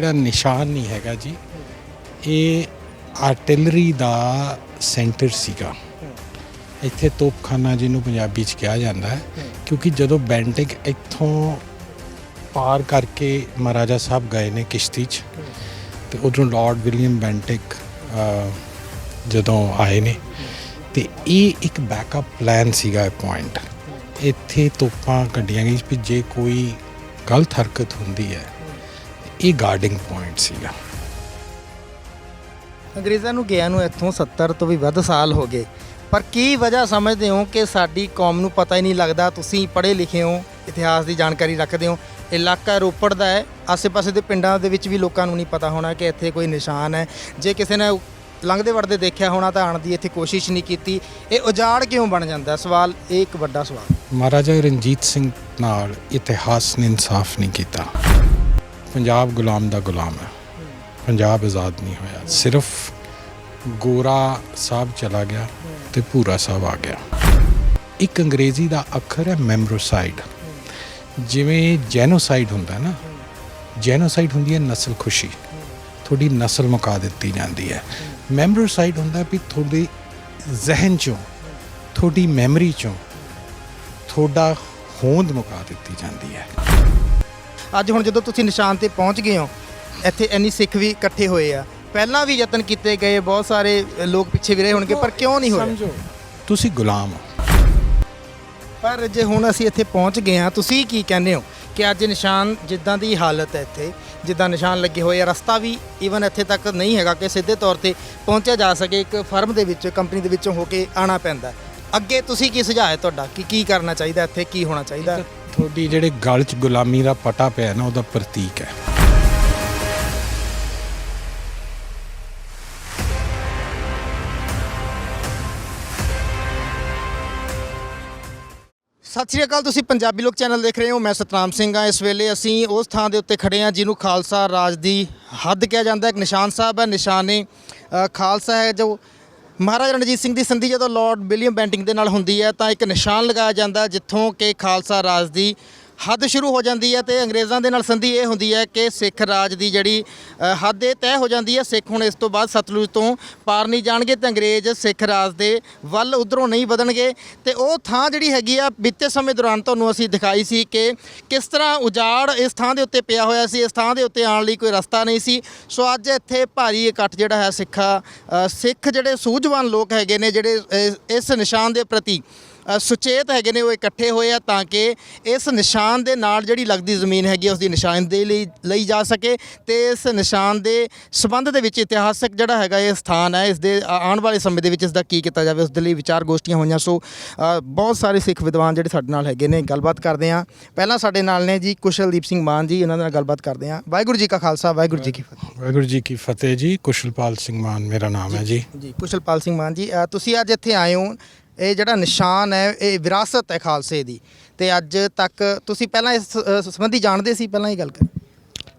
ਜਿਹੜਾ ਨਿਸ਼ਾਨ ਨਹੀਂ ਹੈਗਾ ਜੀ, ਇਹ ਆਰਟਿਲਰੀ ਦਾ ਸੈਂਟਰ ਸੀਗਾ। ਇੱਥੇ ਤੋਪਖਾਨਾ ਜਿਹਨੂੰ ਪੰਜਾਬੀ 'ਚ ਕਿਹਾ ਜਾਂਦਾ ਹੈ, ਕਿਉਂਕਿ ਜਦੋਂ ਬੈਂਟਿਕ ਇੱਥੋਂ ਪਾਰ ਕਰਕੇ ਮਹਾਰਾਜਾ ਸਾਹਿਬ ਗਏ ਨੇ ਕਿਸ਼ਤੀ 'ਚ, ਅਤੇ ਉਧਰੋਂ ਲਾਰਡ ਵਿਲੀਅਮ ਬੈਂਟਿਕ ਜਦੋਂ ਆਏ ਨੇ, ਅਤੇ ਇਹ ਇੱਕ ਬੈਕਅਪ ਪਲਾਨ ਸੀਗਾ। ਇਹ ਪੁਆਇੰਟ ਇੱਥੇ ਤੋਪਾਂ ਕੱਢੀਆਂ ਗਈ ਵੀ ਜੇ ਕੋਈ ਗਲਤ ਹਰਕਤ ਹੁੰਦੀ ਹੈ, ਇਹ ਗਾਰਡਿੰਗ ਪੁਆਇੰਟ ਸੀਗਾ। ਅੰਗਰੇਜ਼ਾਂ ਨੂੰ ਗਿਆ ਨੂੰ ਇੱਥੋਂ 70 ਤੋਂ ਵੀ ਵੱਧ ਸਾਲ ਹੋ ਗਏ, ਪਰ ਕੀ ਵਜ੍ਹਾ ਸਮਝਦੇ ਹੋ ਕਿ ਸਾਡੀ ਕੌਮ ਨੂੰ ਪਤਾ ਹੀ ਨਹੀਂ ਲੱਗਦਾ? ਤੁਸੀਂ ਪੜ੍ਹੇ ਲਿਖੇ ਹੋ, ਇਤਿਹਾਸ ਦੀ ਜਾਣਕਾਰੀ ਰੱਖਦੇ ਹੋ। ਇਲਾਕਾ ਰੋਪੜ ਦਾ ਹੈ, ਆਸੇ-ਪਾਸੇ ਦੇ ਪਿੰਡਾਂ ਦੇ ਵਿੱਚ ਵੀ ਲੋਕਾਂ ਨੂੰ ਨਹੀਂ ਪਤਾ ਹੋਣਾ ਕਿ ਇੱਥੇ ਕੋਈ ਨਿਸ਼ਾਨ ਹੈ। ਜੇ ਕਿਸੇ ਨੇ ਲੰਘਦੇ ਵੜਦੇ ਦੇਖਿਆ ਹੋਣਾ ਤਾਂ ਆਉਣ ਦੀ ਇੱਥੇ ਕੋਸ਼ਿਸ਼ ਨਹੀਂ ਕੀਤੀ। ਇਹ ਉਜਾੜ ਕਿਉਂ ਬਣ ਜਾਂਦਾ? ਸਵਾਲ ਇਹ ਇੱਕ ਵੱਡਾ ਸਵਾਲ। ਮਹਾਰਾਜਾ ਰਣਜੀਤ ਸਿੰਘ ਨਾਲ ਇਤਿਹਾਸ ਨੇ ਇਨਸਾਫ ਨਹੀਂ ਕੀਤਾ। ਪੰਜਾਬ ਗੁਲਾਮ ਦਾ ਗੁਲਾਮ ਹੈ, ਪੰਜਾਬ ਆਜ਼ਾਦ ਨਹੀਂ ਹੋਇਆ। ਸਿਰਫ ਗੋਰਾ ਸਾਹਿਬ ਚਲਾ ਗਿਆ ਤੇ ਭੂਰਾ ਸਾਹਿਬ ਆ ਗਿਆ। ਇੱਕ ਅੰਗਰੇਜ਼ੀ ਦਾ ਅੱਖਰ ਹੈ ਮੈਮਰੋਸਾਈਡ। ਜਿਵੇਂ ਜੈਨੋਸਾਈਡ ਹੁੰਦਾ ਨਾ, ਜੈਨੋਸਾਈਡ ਹੁੰਦੀ ਹੈ ਨਸਲ ਖੁਸ਼ੀ, ਤੁਹਾਡੀ ਨਸਲ ਮੁਕਾ ਦਿੱਤੀ ਜਾਂਦੀ ਹੈ। ਮੈਮਰੋਸਾਈਡ ਹੁੰਦਾ ਵੀ ਤੁਹਾਡੇ ਜ਼ਹਿਨ 'ਚੋਂ, ਤੁਹਾਡੀ ਮੈਮਰੀ 'ਚੋਂ ਤੁਹਾਡਾ ਹੋਂਦ ਮੁਕਾ ਦਿੱਤੀ ਜਾਂਦੀ ਹੈ। ਅੱਜ ਹੁਣ ਜਦੋਂ ਤੁਸੀਂ ਨਿਸ਼ਾਨ ਤੇ ਪਹੁੰਚ ਗਏ ਹੋ, ਇੱਥੇ ਇੰਨੀ ਸਿੱਖ ਵੀ ਇਕੱਠੇ ਹੋਏ ਆ, ਪਹਿਲਾਂ ਵੀ ਯਤਨ ਕੀਤੇ ਗਏ, ਬਹੁਤ ਸਾਰੇ ਲੋਕ ਪਿੱਛੇ ਵੀ ਰਹੇ ਹੋਣਗੇ, ਪਰ ਕਿਉਂ ਨਹੀਂ ਹੋਇਆ? ਸਮਝੋ, ਤੁਸੀਂ ਗੁਲਾਮ ਹੋ। ਪਰ ਜੇ ਹੁਣ ਅਸੀਂ ਇੱਥੇ ਪਹੁੰਚ ਗਏ ਹਾਂ, ਤੁਸੀਂ ਕੀ ਕਹਿੰਦੇ ਹੋ ਕਿ ਅੱਜ ਨਿਸ਼ਾਨ ਜਿੱਦਾਂ ਦੀ ਹਾਲਤ ਹੈ, ਇੱਥੇ ਜਿੱਦਾਂ ਨਿਸ਼ਾਨ ਲੱਗੇ ਹੋਏ ਆ, ਰਸਤਾ ਵੀ ਈਵਨ ਇੱਥੇ ਤੱਕ ਨਹੀਂ ਹੈਗਾ ਕਿ ਸਿੱਧੇ ਤੌਰ ਤੇ ਪਹੁੰਚਿਆ ਜਾ ਸਕੇ। ਇੱਕ ਫਰਮ ਦੇ ਵਿੱਚ, ਕੰਪਨੀ ਦੇ ਵਿੱਚੋਂ ਹੋ ਕੇ ਆਉਣਾ ਪੈਂਦਾ। ਅੱਗੇ ਤੁਸੀਂ ਕੀ ਸੁਝਾਅ ਹੈ ਤੁਹਾਡਾ ਕਿ ਕੀ ਕਰਨਾ ਚਾਹੀਦਾ, ਇੱਥੇ ਕੀ ਹੋਣਾ ਚਾਹੀਦਾ? ਤੁਹਾਡੀ ਜਿਹੜੇ ਗਲ 'ਚ ਗੁਲਾਮੀ ਦਾ ਪਟਾ ਪਿਆ ਨਾ, ਉਹਦਾ ਪ੍ਰਤੀਕ ਹੈ। ਸਤਿ ਸ਼੍ਰੀ ਅਕਾਲ, ਤੁਸੀਂ ਪੰਜਾਬੀ ਲੋਕ ਚੈਨਲ ਦੇਖ ਰਹੇ ਹੋ। ਮੈਂ ਸਤਨਾਮ ਸਿੰਘ ਹਾਂ। ਇਸ ਵੇਲੇ ਅਸੀਂ ਉਸ ਥਾਂ ਦੇ ਉੱਤੇ ਖੜੇ ਹਾਂ ਜਿਹਨੂੰ ਖਾਲਸਾ ਰਾਜ ਦੀ ਹੱਦ ਕਿਹਾ ਜਾਂਦਾ ਹੈ। ਇੱਕ ਨਿਸ਼ਾਨ ਸਾਹਿਬ ਹੈ, ਨਿਸ਼ਾਨੇ ਖਾਲਸਾ ਹੈ। ਜੋ ਮਹਾਰਾਜਾ ਰਣਜੀਤ ਸਿੰਘ ਦੀ ਸੰਧੀ ਜਦੋਂ ਲਾਰਡ ਵਿਲੀਅਮ ਬੈਂਟਿਕ ਦੇ ਨਾਲ ਹੁੰਦੀ ਹੈ, ਤਾਂ ਇੱਕ ਨਿਸ਼ਾਨ ਲਗਾਇਆ ਜਾਂਦਾ ਜਿੱਥੋਂ ਕਿ ਖਾਲਸਾ ਰਾਜ ਦੀ ਹੱਦ ਸ਼ੁਰੂ ਹੋ ਜਾਂਦੀ ਹੈ। ਅਤੇ ਅੰਗਰੇਜ਼ਾਂ ਦੇ ਨਾਲ ਸੰਧੀ ਇਹ ਹੁੰਦੀ ਹੈ ਕਿ ਸਿੱਖ ਰਾਜ ਦੀ ਜਿਹੜੀ ਹੱਦ ਇਹ ਤੈਅ ਹੋ ਜਾਂਦੀ ਹੈ। ਸਿੱਖ ਹੁਣ ਇਸ ਤੋਂ ਬਾਅਦ ਸਤਲੁਜ ਤੋਂ ਪਾਰ ਨਹੀਂ ਜਾਣਗੇ ਅਤੇ ਅੰਗਰੇਜ਼ ਸਿੱਖ ਰਾਜ ਦੇ ਵੱਲ ਉੱਧਰੋਂ ਨਹੀਂ ਵਧਣਗੇ। ਅਤੇ ਉਹ ਥਾਂ ਜਿਹੜੀ ਹੈਗੀ ਆ, ਬੀਤੇ ਸਮੇਂ ਦੌਰਾਨ ਤੁਹਾਨੂੰ ਅਸੀਂ ਦਿਖਾਈ ਸੀ ਕਿ ਕਿਸ ਤਰ੍ਹਾਂ ਉਜਾੜ ਇਸ ਥਾਂ ਦੇ ਉੱਤੇ ਪਿਆ ਹੋਇਆ ਸੀ। ਇਸ ਥਾਂ ਦੇ ਉੱਤੇ ਆਉਣ ਲਈ ਕੋਈ ਰਸਤਾ ਨਹੀਂ ਸੀ। ਸੋ ਅੱਜ ਇੱਥੇ ਭਾਰੀ ਇਕੱਠ ਜਿਹੜਾ ਹੈ, ਸਿੱਖ ਜਿਹੜੇ ਸੂਝਵਾਨ ਲੋਕ ਹੈਗੇ ਨੇ, ਜਿਹੜੇ ਇਸ ਨਿਸ਼ਾਨ ਦੇ ਪ੍ਰਤੀ ਸੁਚੇਤ ਹੈਗੇ ਨੇ, ਉਹ ਇਕੱਠੇ ਹੋਏ ਆ ਤਾਂ ਕਿ ਇਸ ਨਿਸ਼ਾਨ ਦੇ ਨਾਲ ਜਿਹੜੀ ਲੱਗਦੀ ਜ਼ਮੀਨ ਹੈਗੀ ਉਸ ਦੀ ਨਿਸ਼ਾਨਦੇਹੀ ਲਈ ਜਾ ਸਕੇ। ਅਤੇ ਇਸ ਨਿਸ਼ਾਨ ਦੇ ਸੰਬੰਧ ਦੇ ਵਿੱਚ ਇਤਿਹਾਸਕ ਜਿਹੜਾ ਹੈਗਾ ਇਹ ਸਥਾਨ ਹੈ, ਇਸ ਦੇ ਆਉਣ ਵਾਲੇ ਸਮੇਂ ਦੇ ਵਿੱਚ ਇਸ ਦਾ ਕੀ ਕੀਤਾ ਜਾਵੇ, ਉਸ ਦੇ ਲਈ ਵਿਚਾਰ ਗੋਸ਼ਟੀਆਂ ਹੋਈਆਂ। ਸੋ ਬਹੁਤ ਸਾਰੇ ਸਿੱਖ ਵਿਦਵਾਨ ਜਿਹੜੇ ਸਾਡੇ ਨਾਲ ਹੈਗੇ ਨੇ, ਗੱਲਬਾਤ ਕਰਦੇ ਹਾਂ। ਪਹਿਲਾਂ ਸਾਡੇ ਨਾਲ ਨੇ ਜੀ ਕੁਸ਼ਲਦੀਪ ਸਿੰਘ ਮਾਨ ਜੀ, ਇਹਨਾਂ ਨਾਲ ਗੱਲਬਾਤ ਕਰਦੇ ਹਾਂ। ਵਾਹਿਗੁਰੂ ਜੀ ਕਾ ਖਾਲਸਾ, ਵਾਹਿਗੁਰੂ ਜੀ ਕੀ ਫਤਿਹ। ਵਾਹਿਗੁਰੂ ਜੀ ਕੀ ਫਤਿਹ ਜੀ। ਕੁਸ਼ਲਪਾਲ ਸਿੰਘ ਮਾਨ ਮੇਰਾ ਨਾਮ ਹੈ ਜੀ। ਜੀ ਕੁਸ਼ਲਪਾਲ ਸਿੰਘ ਮਾਨ ਜੀ, ਤੁਸੀਂ ਅੱਜ ਇੱਥੇ ਆਏ ਹੋ। ਇਹ ਜਿਹੜਾ ਨਿਸ਼ਾਨ ਹੈ, ਇਹ ਵਿਰਾਸਤ ਹੈ ਖਾਲਸੇ ਦੀ, ਅਤੇ ਅੱਜ ਤੱਕ ਤੁਸੀਂ ਪਹਿਲਾਂ ਇਸ ਸੰਬੰਧੀ ਜਾਣਦੇ ਸੀ? ਪਹਿਲਾਂ ਹੀ ਗੱਲ ਕਰ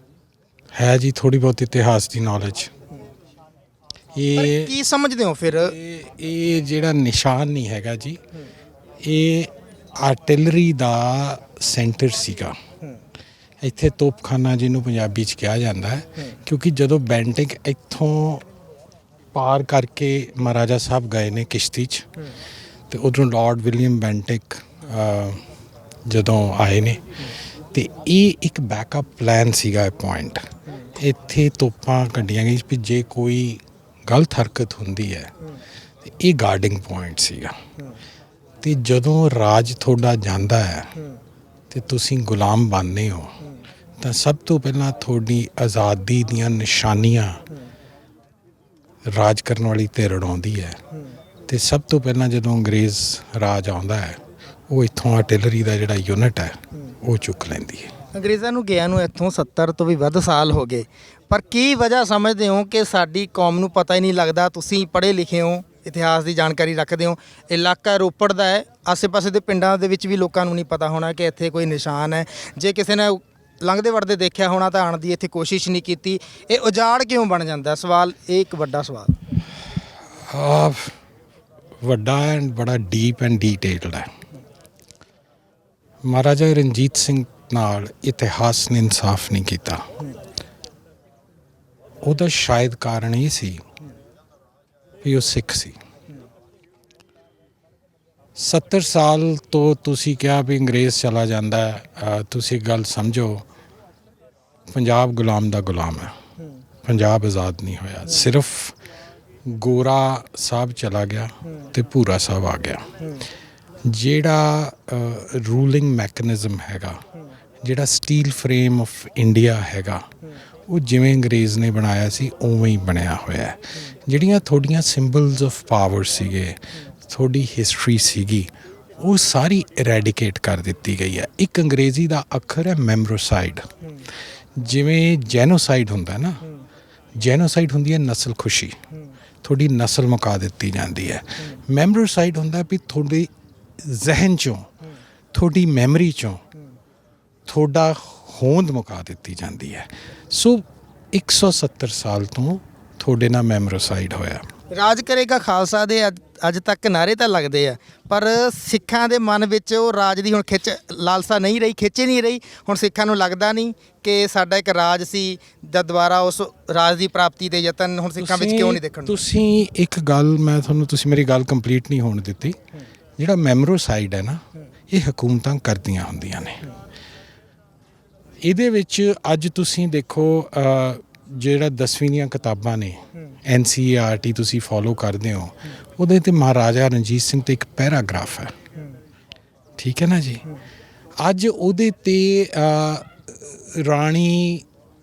ਹੈ ਜੀ, ਥੋੜ੍ਹੀ ਬਹੁਤ ਇਤਿਹਾਸ ਦੀ ਨੌਲੇਜ। ਇਹ ਕੀ ਸਮਝਦੇ ਹੋ ਫਿਰ? ਇਹ ਜਿਹੜਾ ਨਿਸ਼ਾਨ ਨਹੀਂ ਹੈਗਾ ਜੀ, ਇਹ ਆਰਟਿਲਰੀ ਦਾ ਸੈਂਟਰ ਸੀਗਾ। ਇੱਥੇ ਤੋਪਖਾਨਾ ਜਿਹਨੂੰ ਪੰਜਾਬੀ 'ਚ ਕਿਹਾ ਜਾਂਦਾ ਹੈ, ਕਿਉਂਕਿ ਜਦੋਂ ਬੈਂਟਿਕ ਇੱਥੋਂ ਪਾਰ ਕਰਕੇ ਮਹਾਰਾਜਾ ਸਾਹਿਬ ਗਏ ਨੇ ਕਿਸ਼ਤੀ 'ਚ, ਅਤੇ ਉਧਰੋਂ ਲਾਰਡ ਵਿਲੀਅਮ ਬੈਂਟਿਕ ਜਦੋਂ ਆਏ ਨੇ, ਅਤੇ ਇਹ ਇੱਕ ਬੈਕਅਪ ਪਲਾਨ ਸੀਗਾ। ਇਹ ਪੁਆਇੰਟ ਇੱਥੇ ਤੋਪਾਂ ਕੱਢੀਆਂ ਗਈ ਵੀ ਜੇ ਕੋਈ ਗਲਤ ਹਰਕਤ ਹੁੰਦੀ ਹੈ, ਅਤੇ ਇਹ ਗਾਰਡਿੰਗ ਪੁਆਇੰਟ ਸੀਗਾ। ਅਤੇ ਜਦੋਂ ਰਾਜ ਤੁਹਾਡਾ ਜਾਂਦਾ ਹੈ ਅਤੇ ਤੁਸੀਂ ਗੁਲਾਮ ਬਣਦੇ ਹੋ, ਤਾਂ ਸਭ ਤੋਂ ਪਹਿਲਾਂ ਤੁਹਾਡੀ ਆਜ਼ਾਦੀ ਦੀਆਂ ਨਿਸ਼ਾਨੀਆਂ ਰਾਜ ਕਰਨ ਵਾਲੀ ਧਿਰ ਉਡਾਉਂਦੀ ਹੈ। ਅਤੇ ਸਭ ਤੋਂ ਪਹਿਲਾਂ ਜਦੋਂ ਅੰਗਰੇਜ਼ ਰਾਜ ਆਉਂਦਾ ਹੈ, ਉਹ ਇੱਥੋਂ ਆਰਟਿਲਰੀ ਦਾ ਜਿਹੜਾ ਯੂਨਿਟ ਹੈ ਉਹ ਚੁੱਕ ਲੈਂਦੀ ਹੈ। ਅੰਗਰੇਜ਼ਾਂ ਨੂੰ ਗਿਆ ਨੂੰ ਇੱਥੋਂ 70 ਤੋਂ ਵੀ ਵੱਧ ਸਾਲ ਹੋ ਗਏ, ਪਰ ਕੀ ਵਜ੍ਹਾ ਸਮਝਦੇ ਹੋ ਕਿ ਸਾਡੀ ਕੌਮ ਨੂੰ ਪਤਾ ਹੀ ਨਹੀਂ ਲੱਗਦਾ? ਤੁਸੀਂ ਪੜ੍ਹੇ ਲਿਖੇ ਹੋ, ਇਤਿਹਾਸ ਦੀ ਜਾਣਕਾਰੀ ਰੱਖਦੇ ਹੋ। ਇਲਾਕਾ ਰੋਪੜ ਦਾ ਹੈ, ਆਸੇ-ਪਾਸੇ ਦੇ ਪਿੰਡਾਂ ਦੇ ਵਿੱਚ ਵੀ ਲੋਕਾਂ ਨੂੰ ਨਹੀਂ ਪਤਾ ਹੋਣਾ ਕਿ ਇੱਥੇ ਕੋਈ ਨਿਸ਼ਾਨ ਹੈ। ਜੇ ਕਿਸੇ ਨੇ ਲੰਘਦੇ ਵੜਦੇ ਦੇਖਿਆ ਹੋਣਾ ਤਾਂ ਆਉਣ ਦੀ ਇੱਥੇ ਕੋਸ਼ਿਸ਼ ਨਹੀਂ ਕੀਤੀ। ਇਹ ਉਜਾੜ ਕਿਉਂ ਬਣ ਜਾਂਦਾ? ਸਵਾਲ ਇਹ ਇੱਕ ਵੱਡਾ ਸਵਾਲ। ਵੱਡਾ ਐਂਡ ਬੜਾ ਡੀਪ ਐਂਡ ਡੀਟੇਲਡ ਹੈ। ਮਹਾਰਾਜਾ ਰਣਜੀਤ ਸਿੰਘ ਨਾਲ ਇਤਿਹਾਸ ਨੇ ਇਨਸਾਫ ਨਹੀਂ ਕੀਤਾ। ਉਹਦਾ ਸ਼ਾਇਦ ਕਾਰਨ ਇਹ ਸੀ ਵੀ ਉਹ ਸਿੱਖ ਸੀ। 70 ਸਾਲ ਤੋਂ ਤੁਸੀਂ ਕਿਹਾ ਵੀ ਅੰਗਰੇਜ਼ ਚਲਾ ਜਾਂਦਾ ਹੈ, ਤੁਸੀਂ ਗੱਲ ਸਮਝੋ, ਪੰਜਾਬ ਗੁਲਾਮ ਦਾ ਗੁਲਾਮ ਹੈ। ਪੰਜਾਬ ਆਜ਼ਾਦ ਨਹੀਂ ਹੋਇਆ, ਸਿਰਫ ਗੋਰਾ ਸਾਹਿਬ ਚਲਾ ਗਿਆ ਤੇ ਭੂਰਾ ਸਾਹਿਬ ਆ ਗਿਆ। ਜਿਹੜਾ ਰੂਲਿੰਗ ਮੈਕੈਨਿਜ਼ਮ ਹੈਗਾ, ਜਿਹੜਾ ਸਟੀਲ ਫਰੇਮ ਆਫ ਇੰਡੀਆ ਹੈਗਾ, ਉਹ ਜਿਵੇਂ ਅੰਗਰੇਜ਼ ਨੇ ਬਣਾਇਆ ਸੀ ਉਵੇਂ ਹੀ ਬਣਿਆ ਹੋਇਆ। ਜਿਹੜੀਆਂ ਤੁਹਾਡੀਆਂ ਸਿੰਬਲਸ ਆਫ ਪਾਵਰ ਸੀਗੇ, ਤੁਹਾਡੀ ਹਿਸਟਰੀ ਸੀਗੀ, ਉਹ ਸਾਰੀ ਇਰੈਡੀਕੇਟ ਕਰ ਦਿੱਤੀ ਗਈ ਹੈ। ਇੱਕ ਅੰਗਰੇਜ਼ੀ ਦਾ ਅੱਖਰ ਹੈ ਮੈਮਰੋਸਾਈਡ। ਜਿਵੇਂ ਜੈਨੋਸਾਈਡ ਹੁੰਦਾ ਨਾ, ਜੈਨੋਸਾਈਡ ਹੁੰਦੀ ਹੈ ਨਸਲ ਖੁਸ਼ੀ, ਤੁਹਾਡੀ ਨਸਲ ਮੁਕਾ ਦਿੱਤੀ ਜਾਂਦੀ ਹੈ। ਮੈਮਰੋਸਾਈਡ ਹੁੰਦਾ ਵੀ ਤੁਹਾਡੇ ਜ਼ਹਿਨ 'ਚੋਂ, ਤੁਹਾਡੀ ਮੈਮਰੀ 'ਚੋਂ ਤੁਹਾਡਾ ਹੋਂਦ ਮੁਕਾ ਦਿੱਤੀ ਜਾਂਦੀ ਹੈ। ਸੋ 170 ਸਾਲ ਤੋਂ ਤੁਹਾਡੇ ਨਾਲ ਮੈਮਰੋਸਾਈਡ ਹੋਇਆ। ਰਾਜ ਕਰੇਗਾ ਖਾਲਸਾ ਦੇ ਅੱਜ ਤੱਕ ਨਾਅਰੇ ਤਾਂ ਲੱਗਦੇ ਆ, ਪਰ ਸਿੱਖਾਂ ਦੇ ਮਨ ਵਿੱਚ ਉਹ ਰਾਜ ਦੀ ਹੁਣ ਖਿੱਚ ਲਾਲਸਾ ਨਹੀਂ ਰਹੀ, ਖਿੱਚ ਨਹੀਂ ਰਹੀ। ਹੁਣ ਸਿੱਖਾਂ ਨੂੰ ਲੱਗਦਾ ਨਹੀਂ ਕਿ ਸਾਡਾ ਇੱਕ ਰਾਜ ਸੀ, ਜਦ ਦੁਬਾਰਾ ਉਸ ਰਾਜ ਦੀ ਪ੍ਰਾਪਤੀ ਦੇ ਯਤਨ ਹੁਣ ਸਿੱਖਾਂ ਵਿੱਚ ਕਿਉਂ ਨਹੀਂ ਦੇਖਣ ਨੂੰ? ਤੁਸੀਂ ਇੱਕ ਗੱਲ ਮੈਂ ਤੁਹਾਨੂੰ, ਤੁਸੀਂ ਮੇਰੀ ਗੱਲ ਕੰਪਲੀਟ ਨਹੀਂ ਹੋਣ ਦਿੱਤੀ। ਜਿਹੜਾ ਮੈਮਰੋਸਾਈਡ ਹੈ ਨਾ, ਇਹ ਹਕੂਮਤਾਂ ਕਰਦੀਆਂ ਹੁੰਦੀਆਂ ਨੇ। ਇਹਦੇ ਵਿੱਚ ਅੱਜ ਤੁਸੀਂ ਦੇਖੋ, ਜਿਹੜਾ 10ਵੀਂ ਦੀਆਂ ਕਿਤਾਬਾਂ ਨੇ, NCERT ਤੁਸੀਂ ਫੋਲੋ ਕਰਦੇ ਹੋ, ਉਹਦੇ 'ਤੇ ਮਹਾਰਾਜਾ ਰਣਜੀਤ ਸਿੰਘ 'ਤੇ ਇੱਕ ਪੈਰਾਗ੍ਰਾਫ ਹੈ, ਠੀਕ ਹੈ ਨਾ ਜੀ। ਅੱਜ ਉਹਦੇ 'ਤੇ ਰਾਣੀ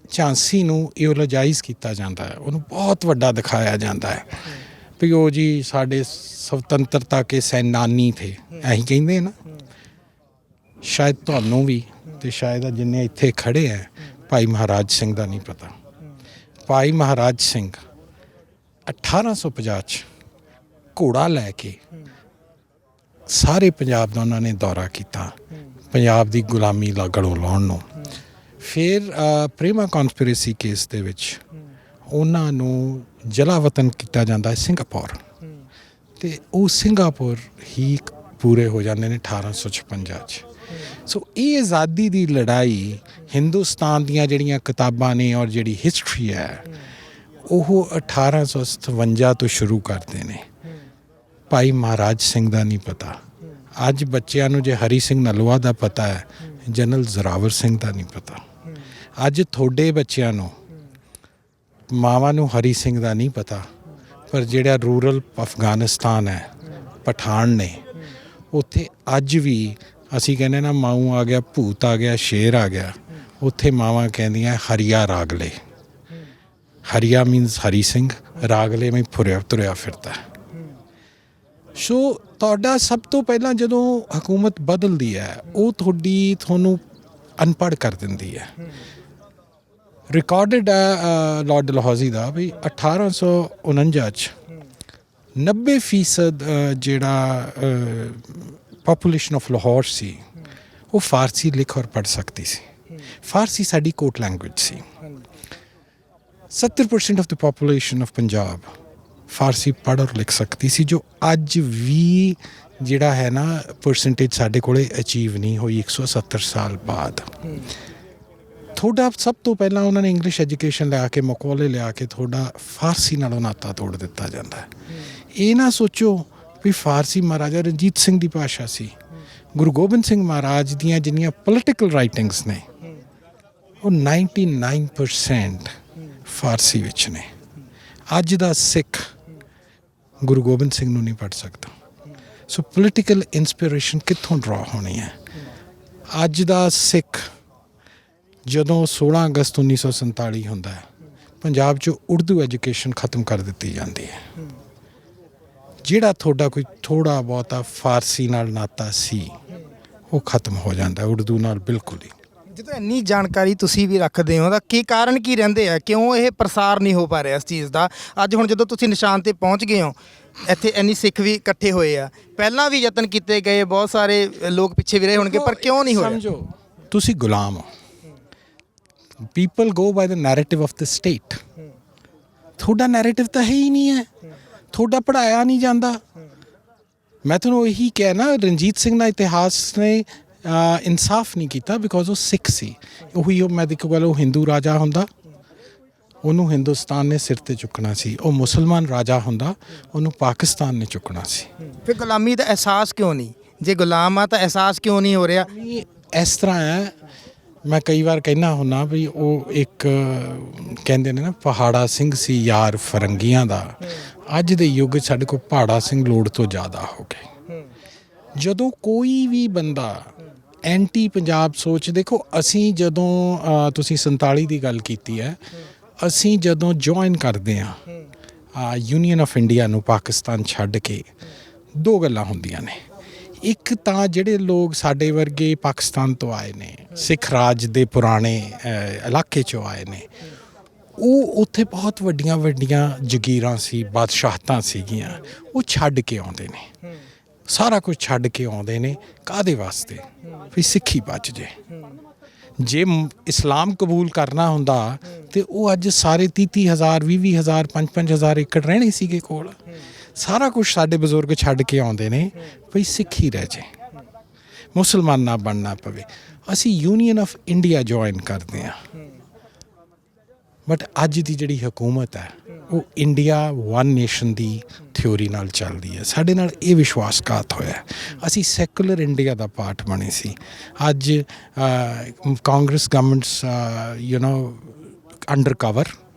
ਝਾਂਸੀ ਨੂੰ ਇਓਲੋਜਾਈਜ਼ ਕੀਤਾ ਜਾਂਦਾ ਹੈ, ਉਹਨੂੰ ਬਹੁਤ ਵੱਡਾ ਦਿਖਾਇਆ ਜਾਂਦਾ ਹੈ ਵੀ ਉਹ ਜੀ ਸਾਡੇ ਸੁਤੰਤਰਤਾ ਕੇ ਸੈਨਾਨੀ ਥੇ, ਇਹੀ ਕਹਿੰਦੇ ਨਾ। ਸ਼ਾਇਦ ਤੁਹਾਨੂੰ ਵੀ ਤੇ ਸ਼ਾਇਦ ਜਿੰਨੇ ਇੱਥੇ ਖੜੇ ਹੈ, ਭਾਈ ਮਹਾਰਾਜ ਸਿੰਘ ਦਾ ਨਹੀਂ ਪਤਾ। ਭਾਈ ਮਹਾਰਾਜ ਸਿੰਘ 1850 'ਚ ਘੋੜਾ ਲੈ ਕੇ ਸਾਰੇ ਪੰਜਾਬ ਦਾ ਉਹਨਾਂ ਨੇ ਦੌਰਾ ਕੀਤਾ, ਪੰਜਾਬ ਦੀ ਗੁਲਾਮੀ ਗਲੋਂ ਲਾਉਣ ਨੂੰ। ਫਿਰ ਪ੍ਰੇਮਾ ਕੌਨਸਪੀਰੇਸੀ ਕੇਸ ਦੇ ਵਿੱਚ ਉਹਨਾਂ ਨੂੰ ਜਲਾਵਤਨ ਕੀਤਾ ਜਾਂਦਾ ਹੈ ਸਿੰਗਾਪੁਰ, ਅਤੇ ਉਹ ਸਿੰਗਾਪੁਰ ਹੀ ਪੂਰੇ ਹੋ ਜਾਂਦੇ ਨੇ 1856 'ਚ। ਸੋ ਇਹ ਆਜ਼ਾਦੀ ਦੀ ਲੜਾਈ, ਹਿੰਦੁਸਤਾਨ ਦੀਆਂ ਜਿਹੜੀਆਂ ਕਿਤਾਬਾਂ ਨੇ ਔਰ ਜਿਹੜੀ ਹਿਸਟਰੀ ਹੈ, ਉਹ 1857 ਤੋਂ ਸ਼ੁਰੂ ਕਰਦੇ ਨੇ। ਭਾਈ ਮਹਾਰਾਜ ਸਿੰਘ ਦਾ ਨਹੀਂ ਪਤਾ। ਅੱਜ ਬੱਚਿਆਂ ਨੂੰ ਜੇ ਹਰੀ ਸਿੰਘ ਨਲੂਆ ਦਾ ਪਤਾ ਹੈ, ਜਨਰਲ ਜ਼ੋਰਾਵਰ ਸਿੰਘ ਦਾ ਨਹੀਂ ਪਤਾ। ਅੱਜ ਤੁਹਾਡੇ ਬੱਚਿਆਂ ਨੂੰ, ਮਾਵਾਂ ਨੂੰ ਹਰੀ ਸਿੰਘ ਦਾ ਨਹੀਂ ਪਤਾ, ਪਰ ਜਿਹੜਾ ਰੂਰਲ ਅਫਗਾਨਿਸਤਾਨ ਹੈ, ਪਠਾਨ ਨੇ, ਉੱਥੇ ਅੱਜ ਵੀ ਅਸੀਂ ਕਹਿੰਦੇ ਨਾ, ਮਾਊ ਆ ਗਿਆ, ਭੂਤ ਆ ਗਿਆ, ਸ਼ੇਰ ਆ ਗਿਆ, ਉੱਥੇ ਮਾਵਾਂ ਕਹਿੰਦੀਆਂ ਹਰੀਆ ਰਾਗਲੇ। ਹਰੀਆ ਮੀਨਸ ਹਰੀ ਸਿੰਘ, ਰਾਗਲੇ ਮੈਂ ਫੁਰਿਆ ਤੁਰਿਆ ਫਿਰਦਾ। ਸੋ ਤੁਹਾਡਾ ਸਭ ਤੋਂ ਪਹਿਲਾਂ ਜਦੋਂ ਹਕੂਮਤ ਬਦਲਦੀ ਹੈ, ਉਹ ਤੁਹਾਨੂੰ ਅਨਪੜ੍ਹ ਕਰ ਦਿੰਦੀ ਹੈ। ਰਿਕਾਰਡਡ ਹੈ ਲਾਰਡ ਡਲਹੌਜ਼ੀ ਦਾ ਵੀ 1849 'ਚ 90% ਜਿਹੜਾ ਪਾਪੂਲੇਸ਼ਨ ਆਫ ਲਾਹੌਰ ਸੀ, ਉਹ ਫਾਰਸੀ ਲਿਖ ਔਰ ਪੜ੍ਹ ਸਕਦੀ ਸੀ। ਫਾਰਸੀ ਸਾਡੀ ਕੋਰਟ ਲੈਂਗੁਏਜ ਸੀ। 70% of the population of Punjab Farsi ਪੜ੍ਹ ਔਰ ਲਿਖ ਸਕਦੀ ਸੀ, ਜੋ ਅੱਜ ਵੀ ਜਿਹੜਾ ਹੈ ਨਾ ਪਰਸੈਂਟੇਜ ਸਾਡੇ ਕੋਲੇ ਅਚੀਵ ਨਹੀਂ ਹੋਈ 170 ਸਾਲ ਬਾਅਦ। ਤੁਹਾਡਾ ਸਭ ਤੋਂ ਪਹਿਲਾਂ ਉਹਨਾਂ ਨੇ ਇੰਗਲਿਸ਼ ਐਜੂਕੇਸ਼ਨ ਲਿਆ ਕੇ, ਮਕੌਲੇ ਲਿਆ ਕੇ ਤੁਹਾਡਾ ਫਾਰਸੀ ਨਾਲੋਂ ਨਾਤਾ ਤੋੜ ਦਿੱਤਾ ਜਾਂਦਾ ਹੈ। ਇਹ ਨਾ ਸੋਚੋ ਵੀ ਫਾਰਸੀ ਮਹਾਰਾਜਾ ਰਣਜੀਤ ਸਿੰਘ ਦੀ ਭਾਸ਼ਾ ਸੀ। ਗੁਰੂ ਗੋਬਿੰਦ ਸਿੰਘ ਮਹਾਰਾਜ ਦੀਆਂ ਜਿੰਨੀਆਂ ਪੋਲੀਟੀਕਲ ਰਾਈਟਿੰਗਸ ਨੇ, ਉਹ 99% ਫਾਰਸੀ ਵਿੱਚ ਨੇ। ਅੱਜ ਦਾ ਸਿੱਖ ਗੁਰੂ ਗੋਬਿੰਦ ਸਿੰਘ ਨੂੰ ਨਹੀਂ ਪੜ੍ਹ ਸਕਦਾ। ਸੋ ਪੋਲੀਟੀਕਲ ਇੰਸਪੀਰੇਸ਼ਨ ਕਿੱਥੋਂ ਡਰਾ ਹੋਣੀ ਹੈ? ਅੱਜ ਦਾ ਸਿੱਖ ਜਦੋਂ 16 ਅਗਸਤ 1947 ਹੁੰਦਾ ਹੈ, ਪੰਜਾਬ 'ਚੋਂ ਉਰਦੂ ਐਜੂਕੇਸ਼ਨ ਖਤਮ ਕਰ ਦਿੱਤੀ ਜਾਂਦੀ ਹੈ। ਜਿਹੜਾ ਤੁਹਾਡਾ ਕੋਈ ਥੋੜ੍ਹਾ ਬਹੁਤਾ ਫਾਰਸੀ ਨਾਲ ਨਾਤਾ ਸੀ, ਉਹ ਖਤਮ ਹੋ ਜਾਂਦਾ ਉਰਦੂ ਨਾਲ ਬਿਲਕੁਲ ਹੀ। ਜਦੋਂ ਇੰਨੀ ਜਾਣਕਾਰੀ ਤੁਸੀਂ ਵੀ ਰੱਖਦੇ ਹੋ ਤਾਂ ਕੀ ਕਾਰਨ ਕੀ ਰਹਿੰਦੇ ਆ, ਕਿਉਂ ਇਹ ਪ੍ਰਸਾਰ ਨਹੀਂ ਹੋ ਪਾ ਰਿਹਾ ਇਸ ਚੀਜ਼ ਦਾ? ਅੱਜ ਹੁਣ ਜਦੋਂ ਤੁਸੀਂ ਨਿਸ਼ਾਨ 'ਤੇ ਪਹੁੰਚ ਗਏ ਹੋ, ਇੱਥੇ ਇੰਨੀ ਸਿੱਖ ਵੀ ਇਕੱਠੇ ਹੋਏ ਆ, ਪਹਿਲਾਂ ਵੀ ਯਤਨ ਕੀਤੇ ਗਏ, ਬਹੁਤ ਸਾਰੇ ਲੋਕ ਪਿੱਛੇ ਵੀ ਰਹੇ ਹੋਣਗੇ, ਪਰ ਕਿਉਂ ਨਹੀਂ ਹੋਇਆ? ਸਮਝੋ, ਤੁਸੀਂ ਗੁਲਾਮ ਹੋ। People go bye the narrative of the state. ਤੁਹਾਡਾ ਨੈਰੇਟਿਵ ਤਾਂ ਹੈ ਹੀ ਨਹੀਂ ਹੈ, ਤੁਹਾਡਾ ਪੜ੍ਹਾਇਆ ਨਹੀਂ ਜਾਂਦਾ। ਮੈਂ ਤੁਹਾਨੂੰ ਇਹੀ ਕਿਹਾ ਨਾ, ਰਣਜੀਤ ਸਿੰਘ ਦਾ ਇਤਿਹਾਸ ਨੇ ਇਨਸਾਫ ਨਹੀਂ ਕੀਤਾ ਬਿਕੋਜ਼ ਉਹ ਸਿੱਖ ਸੀ। ਉਹੀ ਮੈਂ ਦੇਖੋ ਗੱਲ, ਉਹ ਹਿੰਦੂ ਰਾਜਾ ਹੁੰਦਾ, ਉਹਨੂੰ ਹਿੰਦੁਸਤਾਨ ਨੇ ਸਿਰ ਤੇ ਚੁੱਕਣਾ ਸੀ। ਉਹ ਮੁਸਲਮਾਨ ਰਾਜਾ ਹੁੰਦਾ, ਉਹਨੂੰ ਪਾਕਿਸਤਾਨ ਨੇ ਚੁੱਕਣਾ ਸੀ। ਫਿਰ ਗੁਲਾਮੀ ਦਾ ਅਹਿਸਾਸ ਕਿਉਂ ਨਹੀਂ? ਜੇ ਗੁਲਾਮ ਆ ਤਾਂ ਅਹਿਸਾਸ ਕਿਉਂ ਨਹੀਂ ਹੋ ਰਿਹਾ? ਇਸ ਤਰ੍ਹਾਂ ਹੈ, ਮੈਂ ਕਈ ਵਾਰ ਕਹਿਣਾ ਹੁੰਦਾ ਵੀ ਉਹ ਇੱਕ ਕਹਿੰਦੇ ਨੇ ਨਾ, ਪਹਾੜਾ ਸਿੰਘ ਸੀ ਯਾਰ ਫਰੰਗੀਆਂ ਦਾ। ਅੱਜ ਦੇ ਯੁੱਗ 'ਚ ਸਾਡੇ ਕੋਲ ਪਹਾੜਾ ਸਿੰਘ ਲੋੜ ਤੋਂ ਜ਼ਿਆਦਾ ਹੋ ਗਏ। ਜਦੋਂ ਕੋਈ ਵੀ ਬੰਦਾ ਐਂਟੀ ਪੰਜਾਬ ਸੋਚ, ਦੇਖੋ ਅਸੀਂ ਜਦੋਂ ਤੁਸੀਂ 47 ਦੀ ਗੱਲ ਕੀਤੀ ਹੈ, ਅਸੀਂ ਜਦੋਂ ਜੁਆਇਨ ਕਰਦੇ ਹਾਂ ਯੂਨੀਅਨ ਆਫ ਇੰਡੀਆ ਨੂੰ ਪਾਕਿਸਤਾਨ ਛੱਡ ਕੇ, ਦੋ ਗੱਲਾਂ ਹੁੰਦੀਆਂ ਨੇ। ਇੱਕ ਤਾਂ ਜਿਹੜੇ ਲੋਕ ਸਾਡੇ ਵਰਗੇ ਪਾਕਿਸਤਾਨ ਤੋਂ ਆਏ ਨੇ, ਸਿੱਖ ਰਾਜ ਦੇ ਪੁਰਾਣੇ ਇਲਾਕੇ 'ਚੋਂ ਆਏ ਨੇ, ਉਹ ਉੱਥੇ ਬਹੁਤ ਵੱਡੀਆਂ ਵੱਡੀਆਂ ਜਗੀਰਾਂ ਸੀ, ਬਾਦਸ਼ਾਹਤਾਂ ਸੀਗੀਆਂ, ਉਹ ਛੱਡ ਕੇ ਆਉਂਦੇ ਨੇ, ਸਾਰਾ ਕੁਝ ਛੱਡ ਕੇ ਆਉਂਦੇ ਨੇ। ਕਾਹਦੇ ਵਾਸਤੇ? ਵੀ ਸਿੱਖੀ ਬਚ ਜੇ ਇਸਲਾਮ ਕਬੂਲ ਕਰਨਾ ਹੁੰਦਾ ਤੇ ਉਹ ਅੱਜ ਸਾਰੇ 30,000 20,000 5,000 ਏਕੜ ਰਹਿਣੇ ਸੀਗੇ ਕੋਲ। ਸਾਰਾ ਕੁਝ ਸਾਡੇ ਬਜ਼ੁਰਗ ਛੱਡ ਕੇ ਆਉਂਦੇ ਨੇ ਵੀ ਸਿੱਖੀ ਰਹਿ ਜੇ, ਮੁਸਲਮਾਨ ਨਾ ਬਣਨਾ ਪਵੇ। ਅਸੀਂ ਯੂਨੀਅਨ ਆਫ ਇੰਡੀਆ ਜੁਆਇਨ ਕਰਦੇ ਹਾਂ, ਬਟ ਅੱਜ ਦੀ ਜਿਹੜੀ ਹਕੂਮਤ ਹੈ ਉਹ ਇੰਡੀਆ ਵਨ ਨੇਸ਼ਨ ਦੀ ਥਿਊਰੀ ਨਾਲ ਚੱਲਦੀ ਹੈ। ਸਾਡੇ ਨਾਲ ਇਹ ਵਿਸ਼ਵਾਸਘਾਤ ਹੋਇਆ। ਅਸੀਂ ਸੈਕੂਲਰ ਇੰਡੀਆ ਦਾ ਪਾਰਟ ਬਣੇ ਸੀ। ਅੱਜ Congress governments under cover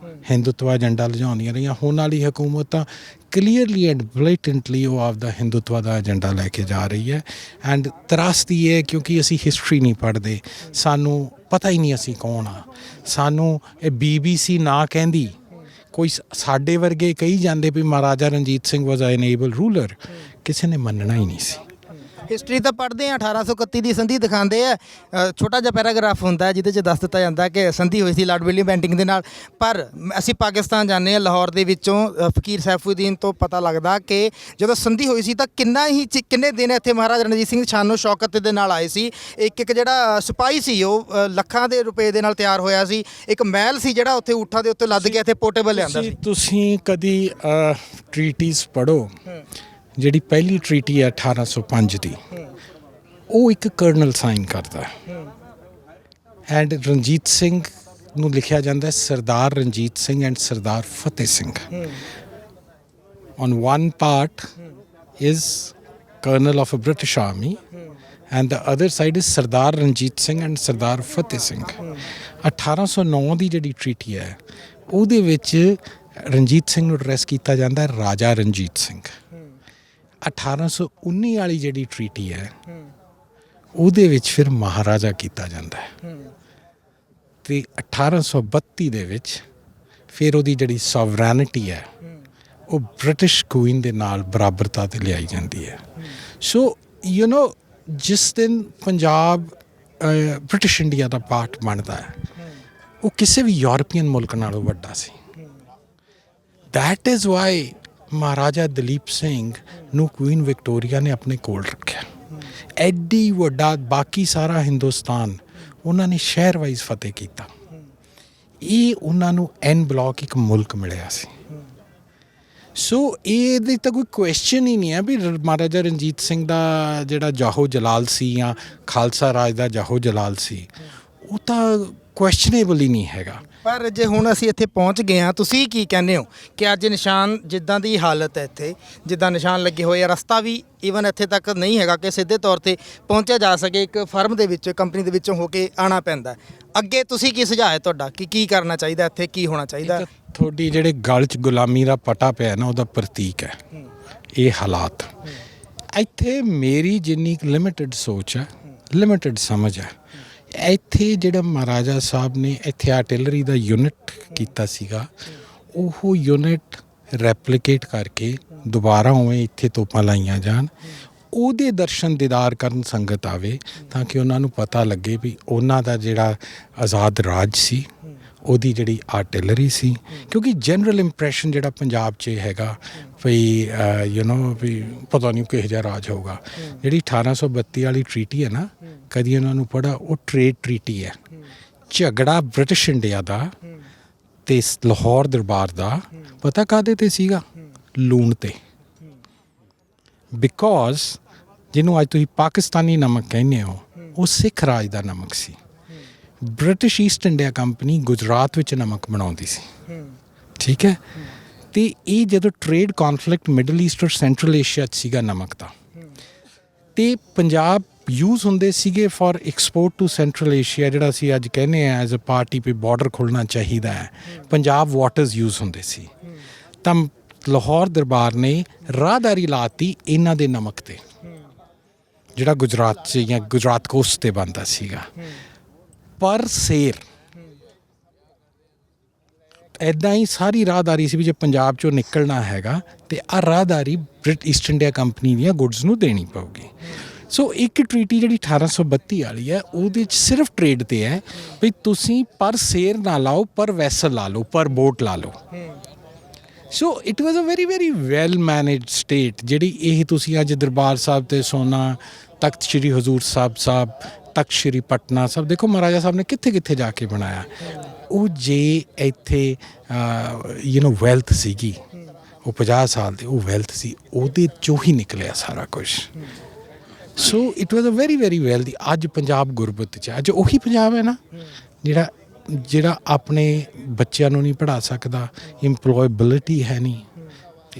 Hindutva agenda ਲਿਜਾਉਂਦੀਆਂ ਰਹੀਆਂ। ਹੁਣ ਵਾਲੀ ਹਕੂਮਤ ਤਾਂ ਕਲੀਅਰਲੀ ਐਂਡ ਬਲੇਟੈਂਟਲੀ ਉਹ ਆਪਦਾ ਹਿੰਦੂਤਵਾ ਦਾ ਏਜੰਡਾ ਲੈ ਕੇ ਜਾ ਰਹੀ ਹੈ। ਐਂਡ ਤਰਾਸਦੀ ਹੈ ਕਿਉਂਕਿ ਅਸੀਂ ਹਿਸਟਰੀ ਨਹੀਂ ਪੜ੍ਹਦੇ, ਸਾਨੂੰ ਪਤਾ ਹੀ ਨਹੀਂ ਅਸੀਂ ਕੌਣ ਆ। ਸਾਨੂੰ ਇਹ BBC ਨਾ ਕਹਿੰਦੀ, ਕੋਈ ਸਾਡੇ ਵਰਗੇ ਕਹੀ ਜਾਂਦੇ ਵੀ ਮਹਾਰਾਜਾ ਰਣਜੀਤ ਸਿੰਘ ਵਾਜ਼ ਐਨ ਏਬਲ ਰੂਲਰ, ਕਿਸੇ ਨੇ ਮੰਨਣਾ ਹੀ ਨਹੀਂ ਸੀ। ਹਿਸਟਰੀ ਤਾਂ ਪੜ੍ਹਦੇ ਆ, 1831 ਦੀ ਸੰਧੀ ਦਿਖਾਉਂਦੇ ਆ, ਛੋਟਾ ਜਿਹਾ ਪੈਰਾਗ੍ਰਾਫ ਹੁੰਦਾ ਜਿਹਦੇ 'ਚ ਦੱਸ ਦਿੱਤਾ ਜਾਂਦਾ ਕਿ ਸੰਧੀ ਹੋਈ ਸੀ ਲਾਰਡ ਵਿਲੀਅਮ ਬੈਂਟਿੰਗ ਦੇ ਨਾਲ। ਪਰ ਅਸੀਂ ਪਾਕਿਸਤਾਨ ਜਾਂਦੇ ਹਾਂ, ਲਾਹੌਰ ਦੇ ਵਿੱਚੋਂ ਫਕੀਰ ਸੈਫੂਦੀਨ ਤੋਂ ਪਤਾ ਲੱਗਦਾ ਕਿ ਜਦੋਂ ਸੰਧੀ ਹੋਈ ਸੀ ਤਾਂ ਕਿੰਨੇ ਦਿਨ ਇੱਥੇ ਮਹਾਰਾਜਾ ਰਣਜੀਤ ਸਿੰਘ ਸ਼ਾਨੋ ਸ਼ੌਕਤ ਦੇ ਨਾਲ ਆਏ ਸੀ। ਇੱਕ ਜਿਹੜਾ ਸਿਪਾਹੀ ਸੀ ਉਹ ਲੱਖਾਂ ਦੇ ਰੁਪਏ ਦੇ ਨਾਲ ਤਿਆਰ ਹੋਇਆ ਸੀ। ਇੱਕ ਮਹਿਲ ਸੀ ਜਿਹੜਾ ਉੱਥੇ ਊਠਾਂ ਦੇ ਉੱਤੇ ਲੱਦ ਕੇ ਇੱਥੇ ਪੋਰਟੇਬਲ ਲਿਆਂਦਾ ਸੀ। ਤੁਸੀਂ ਕਦੀ ਟ੍ਰੀਟੀਜ਼ ਪੜ੍ਹੋ, ਜਿਹੜੀ ਪਹਿਲੀ ਟ੍ਰੀਟੀ ਹੈ 1805 ਦੀ, ਉਹ ਇੱਕ ਕਰਨਲ ਸਾਈਨ ਕਰਦਾ ਐਂਡ ਰਣਜੀਤ ਸਿੰਘ ਨੂੰ ਲਿਖਿਆ ਜਾਂਦਾ Sardar Ranjit Singh and Sardar Fateh Singh. On one part is colonel of a British army and the other side is Sardar Ranjit Singh and Sardar Fateh Singh. 1809 ਦੀ ਜਿਹੜੀ ਟ੍ਰੀਟੀ ਹੈ ਉਹਦੇ ਵਿੱਚ ਰਣਜੀਤ ਸਿੰਘ ਨੂੰ ਐਡਰੈਸ ਕੀਤਾ ਜਾਂਦਾ ਰਾਜਾ ਰਣਜੀਤ ਸਿੰਘ। 1819 ਵਾਲੀ ਜਿਹੜੀ ਟ੍ਰੀਟੀ ਹੈ ਉਹਦੇ ਵਿੱਚ ਫਿਰ ਮਹਾਰਾਜਾ ਕੀਤਾ ਜਾਂਦਾ ਹੈ। ਤੇ 1832 ਦੇ ਵਿੱਚ ਫਿਰ ਉਹਦੀ ਜਿਹੜੀ ਸੋਵਰੈਨਿਟੀ ਹੈ ਉਹ ਬ੍ਰਿਟਿਸ਼ ਕੁਈਨ ਦੇ ਨਾਲ ਬਰਾਬਰਤਾ 'ਤੇ ਲਿਆਈ ਜਾਂਦੀ ਹੈ। ਸੋ ਜਿਸ ਦਿਨ ਪੰਜਾਬ ਬ੍ਰਿਟਿਸ਼ ਇੰਡੀਆ ਦਾ ਪਾਰਟ ਬਣਦਾ ਹੈ, ਉਹ ਕਿਸੇ ਵੀ ਯੂਰਪੀਅਨ ਮੁਲਕ ਨਾਲੋਂ ਵੱਡਾ ਸੀ। That is why Maharaja Dalip Singh ਨੂੰ ਕੁਈਨ ਵਿਕਟੋਰੀਆ ਨੇ ਆਪਣੇ ਕੋਲ ਰੱਖਿਆ। ਐਡੀ ਵੱਡਾ ਬਾਕੀ ਸਾਰਾ ਹਿੰਦੁਸਤਾਨ ਉਹਨਾਂ ਨੇ ਸ਼ਹਿਰ ਵਾਈਜ਼ ਫਤਿਹ ਕੀਤਾ। ਇਹ ਉਹਨਾਂ ਨੂੰ ਐਨ ਬਲਾਕ ਇੱਕ ਮੁਲਕ ਮਿਲਿਆ ਸੀ। ਸੋ ਇਹਦੀ ਤਾਂ ਕੋਈ ਕੁਐਸਚਨ ਹੀ ਨਹੀਂ ਹੈ ਵੀ ਮਹਾਰਾਜਾ ਰਣਜੀਤ ਸਿੰਘ ਦਾ ਜਿਹੜਾ ਜਾਹੋ ਜਲਾਲ ਸੀ ਜਾਂ ਖਾਲਸਾ ਰਾਜ ਦਾ ਜਾਹੋ ਜਲਾਲ ਸੀ, ਉਹ ਤਾਂ ਕੁਐਸਚਨੇਬਲ ਹੀ ਨਹੀਂ ਹੈਗਾ। ਪਰ ਜੇ ਹੁਣ ਅਸੀਂ ਇੱਥੇ ਪਹੁੰਚ ਗਏ ਹਾਂ, ਤੁਸੀਂ ਕੀ ਕਹਿੰਦੇ ਹੋ ਕਿ ਅੱਜ ਨਿਸ਼ਾਨ ਜਿੱਦਾਂ ਦੀ ਹਾਲਤ ਹੈ, ਇੱਥੇ ਜਿੱਦਾਂ ਨਿਸ਼ਾਨ ਲੱਗੇ ਹੋਏ ਆ, ਰਸਤਾ ਵੀ ਈਵਨ ਇੱਥੇ ਤੱਕ ਨਹੀਂ ਹੈਗਾ ਕਿ ਸਿੱਧੇ ਤੌਰ 'ਤੇ ਪਹੁੰਚਿਆ ਜਾ ਸਕੇ। ਇੱਕ ਫਰਮ ਦੇ ਵਿੱਚ, ਕੰਪਨੀ ਦੇ ਵਿੱਚੋਂ ਹੋ ਕੇ ਆਉਣਾ ਪੈਂਦਾ। ਅੱਗੇ ਤੁਸੀਂ ਕੀ ਸੁਝਾਅ ਹੈ ਤੁਹਾਡਾ ਕਿ ਕੀ ਕਰਨਾ ਚਾਹੀਦਾ, ਇੱਥੇ ਕੀ ਹੋਣਾ ਚਾਹੀਦਾ? ਤੁਹਾਡੀ ਜਿਹੜੇ ਗਲ 'ਚ ਗੁਲਾਮੀ ਦਾ ਪਟਾ ਪਿਆ ਨਾ, ਉਹਦਾ ਪ੍ਰਤੀਕ ਹੈ ਇਹ ਹਾਲਾਤ। ਇੱਥੇ ਮੇਰੀ ਜਿੰਨੀ ਲਿਮਿਟਡ ਸੋਚ ਹੈ, ਲਿਮਿਟਡ ਸਮਝ ਹੈ, ਇੱਥੇ ਜਿਹੜਾ ਮਹਾਰਾਜਾ ਸਾਹਿਬ ਨੇ ਇੱਥੇ ਆਰਟਿਲਰੀ ਦਾ ਯੂਨਿਟ ਕੀਤਾ ਸੀਗਾ, ਉਹ ਯੂਨਿਟ ਰੈਪਲੀਕੇਟ ਕਰਕੇ ਦੁਬਾਰਾ ਉਵੇਂ ਇੱਥੇ ਤੋਪਾਂ ਲਾਈਆਂ ਜਾਣ, ਉਹਦੇ ਦਰਸ਼ਨ ਦੀਦਾਰ ਕਰਨ ਸੰਗਤ ਆਵੇ, ਤਾਂ ਕਿ ਉਹਨਾਂ ਨੂੰ ਪਤਾ ਲੱਗੇ ਵੀ ਉਹਨਾਂ ਦਾ ਜਿਹੜਾ ਆਜ਼ਾਦ ਰਾਜ ਸੀ, ਉਹਦੀ ਜਿਹੜੀ ਆਰਟਿਲਰੀ ਸੀ। ਕਿਉਂਕਿ ਜਨਰਲ ਇੰਪ੍ਰੈਸ਼ਨ ਜਿਹੜਾ ਪੰਜਾਬ 'ਚ ਹੈਗਾ ਵੀ ਵੀ ਪਤਾ ਨਹੀਂ ਕਿਹੋ ਜਿਹਾ ਰਾਜ ਹੋਊਗਾ। ਜਿਹੜੀ 1832 ਵਾਲੀ ਟ੍ਰੀਟੀ ਹੈ ਨਾ, ਕਦੀ ਉਹਨਾਂ ਨੂੰ ਪੜ੍ਹਾ, ਉਹ ਟ੍ਰੇਡ ਟ੍ਰੀਟੀ ਹੈ। ਝਗੜਾ ਬ੍ਰਿਟਿਸ਼ ਇੰਡੀਆ ਦਾ ਤੇ ਲਾਹੌਰ ਦਰਬਾਰ ਦਾ ਪਤਾ ਕਾਹਦੇ 'ਤੇ ਸੀਗਾ? ਲੂਣ 'ਤੇ। ਬਿਕੋਜ਼ ਜਿਹਨੂੰ ਅੱਜ ਤੁਸੀਂ ਪਾਕਿਸਤਾਨੀ ਨਮਕ ਕਹਿੰਦੇ ਹੋ, ਉਹ ਸਿੱਖ ਰਾਜ ਦਾ ਨਮਕ ਸੀ। British East India company Gujarat ਵਿੱਚ ਨਮਕ ਬਣਾਉਂਦੀ ਸੀ, ਠੀਕ ਹੈ। ਤੇ ਇਹ ਜਦੋਂ ਟ੍ਰੇਡ ਕੌਨਫਲਿਕਟ ਮਿਡਲ ਈਸਟ ਔਰ ਸੈਂਟਰਲ ਏਸ਼ੀਆ 'ਚ ਸੀਗਾ ਨਮਕ ਦਾ, ਤੇ ਪੰਜਾਬ ਯੂਜ਼ ਹੁੰਦੇ ਸੀਗੇ for export to Central Asia, ਜਿਹੜਾ ਅਸੀਂ ਅੱਜ ਕਹਿੰਦੇ ਆ ਐਜ਼ ਅ ਪਾਰਟੀ ਵੀ ਬਾਰਡਰ ਖੁੱਲ੍ਹਣਾ ਚਾਹੀਦਾ ਹੈ, ਪੰਜਾਬ ਵਾਟਰਸ ਯੂਜ਼ ਹੁੰਦੇ ਸੀ। ਤਾਂ ਲਾਹੌਰ ਦਰਬਾਰ ਨੇ ਰਾਹਦਾਰੀ ਲਾਤੀ ਇਹਨਾਂ ਦੇ ਨਮਕ 'ਤੇ, ਜਿਹੜਾ ਗੁਜਰਾਤ 'ਚ ਜਾਂ ਗੁਜਰਾਤ ਕੋਸਟ 'ਤੇ ਬਣਦਾ ਸੀਗਾ ਪਰ ਸੇਰ। ਇੱਦਾਂ ਹੀ ਸਾਰੀ ਰਾਹਦਾਰੀ ਸੀ ਵੀ ਜੇ ਪੰਜਾਬ 'ਚੋਂ ਨਿਕਲਣਾ ਹੈਗਾ ਤੇ ਆਹ ਰਾਹਦਾਰੀ ਈਸਟ ਇੰਡੀਆ ਕੰਪਨੀ ਦੀਆਂ ਗੁੱਡਸ ਨੂੰ ਦੇਣੀ ਪਊਗੀ। ਸੋ ਇੱਕ ਟਰੀਟੀ ਜਿਹੜੀ 1832 ਵਾਲੀ ਹੈ ਉਹਦੇ 'ਚ ਸਿਰਫ ਟ੍ਰੇਡ 'ਤੇ ਹੈ ਵੀ ਤੁਸੀਂ ਪਰ ਸੇਰ ਨਾ ਲਾਓ, ਪਰ ਵੈਸਲ ਲਾ ਲਓ, ਪਰ ਬੋਟ ਲਾ ਲਓ। So it was a very very well managed state. ਜਿਹੜੀ ਇਹ ਤੁਸੀਂ ਅੱਜ ਦਰਬਾਰ ਸਾਹਿਬ 'ਤੇ ਸੋਨਾ, ਤਖਤ ਸ਼੍ਰੀ ਹਜ਼ੂਰ ਸਾਹਿਬ, ਤਖਤ ਸ਼੍ਰੀ ਪਟਨਾ ਸਾਹਿਬ ਦੇਖੋ ਮਹਾਰਾਜਾ ਸਾਹਿਬ ਨੇ ਕਿੱਥੇ ਕਿੱਥੇ ਜਾ ਕੇ ਬਣਾਇਆ। ਉਹ ਜੇ ਇੱਥੇ ਵੈਲਥ ਸੀਗੀ, ਉਹ 50 ਸਾਲ ਦੀ ਉਹ ਵੈਲਥ ਸੀ, ਉਹਦੇ 'ਚੋਂ ਹੀ ਨਿਕਲਿਆ ਸਾਰਾ ਕੁਛ। So it was a very very wealthy. ਅੱਜ ਪੰਜਾਬ ਗੁਰਬਤ 'ਚ, ਅੱਜ ਉਹੀ ਪੰਜਾਬ ਹੈ ਨਾ ਜਿਹੜਾ ਆਪਣੇ ਬੱਚਿਆਂ ਨੂੰ ਨਹੀਂ ਪੜ੍ਹਾ ਸਕਦਾ, ਇੰਪਲੋਏਬਿਲਿਟੀ ਹੈ ਨਹੀਂ।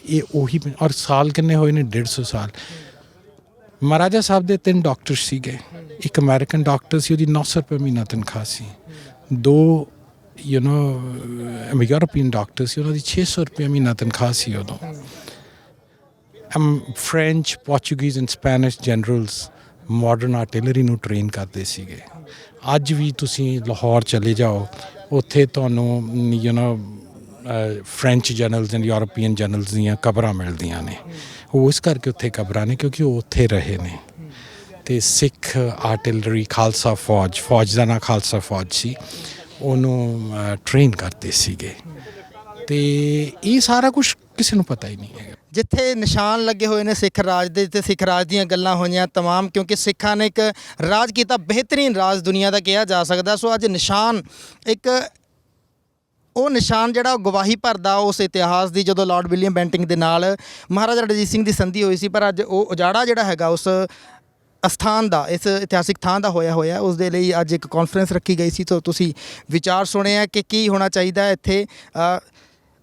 ਇਹ ਉਹੀ, ਔਰ ਸਾਲ ਕਿੰਨੇ ਹੋਏ ਨੇ? 150 ਸਾਲ। ਮਹਾਰਾਜਾ ਸਾਹਿਬ ਦੇ 3 ਡਾਕਟਰ ਸੀਗੇ, ਇੱਕ ਅਮਰੀਕਨ ਡਾਕਟਰ ਸੀ, ਉਹਦੀ 900 ਰੁਪਏ ਮਹੀਨਾ ਤਨਖਾਹ ਸੀ। 2 ਯੂਰਪੀਅਨ ਡਾਕਟਰ ਸੀ, ਉਹਨਾਂ ਦੀ 600 ਰੁਪਏ ਮਹੀਨਾ ਤਨਖਾਹ ਸੀ ਉਦੋਂ। French, ਪੋਰਚੁਗੀਜ਼ and Spanish generals modern artillery ਨੂੰ ਟ੍ਰੇਨ ਕਰਦੇ ਸੀਗੇ। ਅੱਜ ਵੀ ਤੁਸੀਂ ਲਾਹੌਰ ਚਲੇ ਜਾਓ, ਉੱਥੇ ਤੁਹਾਨੂੰ French generals and European generals ਦੀਆਂ ਕਬਰਾਂ ਮਿਲਦੀਆਂ ਨੇ। ਉਹ ਇਸ ਕਰਕੇ ਉੱਥੇ ਕਬਰਾਂ ਨੇ ਕਿਉਂਕਿ ਉਹ ਉੱਥੇ ਰਹੇ ਨੇ। ਅਤੇ ਸਿੱਖ ਆਰਟਿਲਰੀ, ਖਾਲਸਾ ਫੌਜ ਦਾ ਨਾਂ ਖਾਲਸਾ ਫੌਜ ਸੀ, ਉਹਨੂੰ ਟ੍ਰੇਨ ਕਰਦੇ ਸੀਗੇ। ਅਤੇ ਇਹ ਸਾਰਾ ਕੁਛ ਕਿਸੇ ਨੂੰ ਪਤਾ ਹੀ ਨਹੀਂ ਹੈਗਾ। ਜਿੱਥੇ ਨਿਸ਼ਾਨ ਲੱਗੇ ਹੋਏ ਨੇ ਸਿੱਖ ਰਾਜ ਦੇ, ਤੇ ਸਿੱਖ ਰਾਜ ਦੀਆਂ ਗੱਲਾਂ ਹੋਈਆਂ ਤਮਾਮ, ਕਿਉਂਕਿ ਸਿੱਖਾਂ ਨੇ ਇੱਕ ਰਾਜ ਕੀਤਾ, ਬਿਹਤਰੀਨ ਰਾਜ ਦੁਨੀਆ ਦਾ ਕਿਹਾ ਜਾ ਸਕਦਾ। ਸੋ ਅੱਜ ਨਿਸ਼ਾਨ ਇੱਕ ਉਹ ਨਿਸ਼ਾਨ ਜਿਹੜਾ ਉਹ ਗਵਾਹੀ ਭਰਦਾ ਉਸ ਇਤਿਹਾਸ ਦੀ, ਜਦੋਂ ਲਾਰਡ ਵਿਲੀਅਮ ਬੈਂਟਿੰਗ ਦੇ ਨਾਲ ਮਹਾਰਾਜਾ ਰਣਜੀਤ ਸਿੰਘ ਦੀ ਸੰਧੀ ਹੋਈ ਸੀ। ਪਰ ਅੱਜ ਉਹ ਉਜਾੜਾ ਜਿਹੜਾ ਹੈਗਾ ਉਸ ਅਸਥਾਨ ਦਾ, ਇਸ ਇਤਿਹਾਸਿਕ ਥਾਂ ਦਾ ਹੋਇਆ। ਉਸ ਦੇ ਲਈ ਅੱਜ ਇੱਕ ਕਾਨਫਰੰਸ ਰੱਖੀ ਗਈ ਸੀ। ਤਾਂ ਤੁਸੀਂ ਵਿਚਾਰ ਸੁਣੇ ਆ ਕਿ ਕੀ ਹੋਣਾ ਚਾਹੀਦਾ ਇੱਥੇ।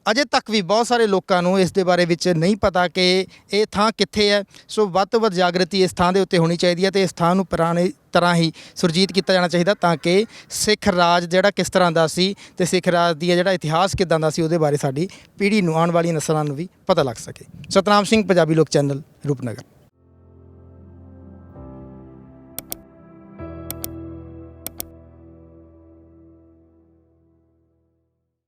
ਅਜੇ ਤੱਕ ਵੀ ਬਹੁਤ ਸਾਰੇ ਲੋਕਾਂ ਨੂੰ ਇਸ ਦੇ ਬਾਰੇ ਵਿੱਚ ਨਹੀਂ ਪਤਾ ਕਿ ਇਹ ਥਾਂ ਕਿੱਥੇ ਹੈ। ਸੋ ਵੱਧ ਤੋਂ ਵੱਧ ਜਾਗਰਤੀ ਇਸ ਥਾਂ ਦੇ ਉੱਤੇ ਹੋਣੀ ਚਾਹੀਦੀ ਹੈ, ਅਤੇ ਇਸ ਥਾਂ ਨੂੰ ਪੁਰਾਣੇ ਤਰ੍ਹਾਂ ਹੀ ਸੁਰਜੀਤ ਕੀਤਾ ਜਾਣਾ ਚਾਹੀਦਾ, ਤਾਂ ਕਿ ਸਿੱਖ ਰਾਜ ਜਿਹੜਾ ਕਿਸ ਤਰ੍ਹਾਂ ਦਾ ਸੀ ਅਤੇ ਸਿੱਖ ਰਾਜ ਦੀ ਜਿਹੜਾ ਇਤਿਹਾਸ ਕਿੱਦਾਂ ਦਾ ਸੀ, ਉਹਦੇ ਬਾਰੇ ਸਾਡੀ ਪੀੜ੍ਹੀ ਨੂੰ, ਆਉਣ ਵਾਲੀਆਂ ਨਸਲਾਂ ਨੂੰ ਵੀ ਪਤਾ ਲੱਗ ਸਕੇ। ਸਤਨਾਮ ਸਿੰਘ, ਪੰਜਾਬੀ ਲੋਕ ਚੈਨਲ, ਰੂਪਨਗਰ।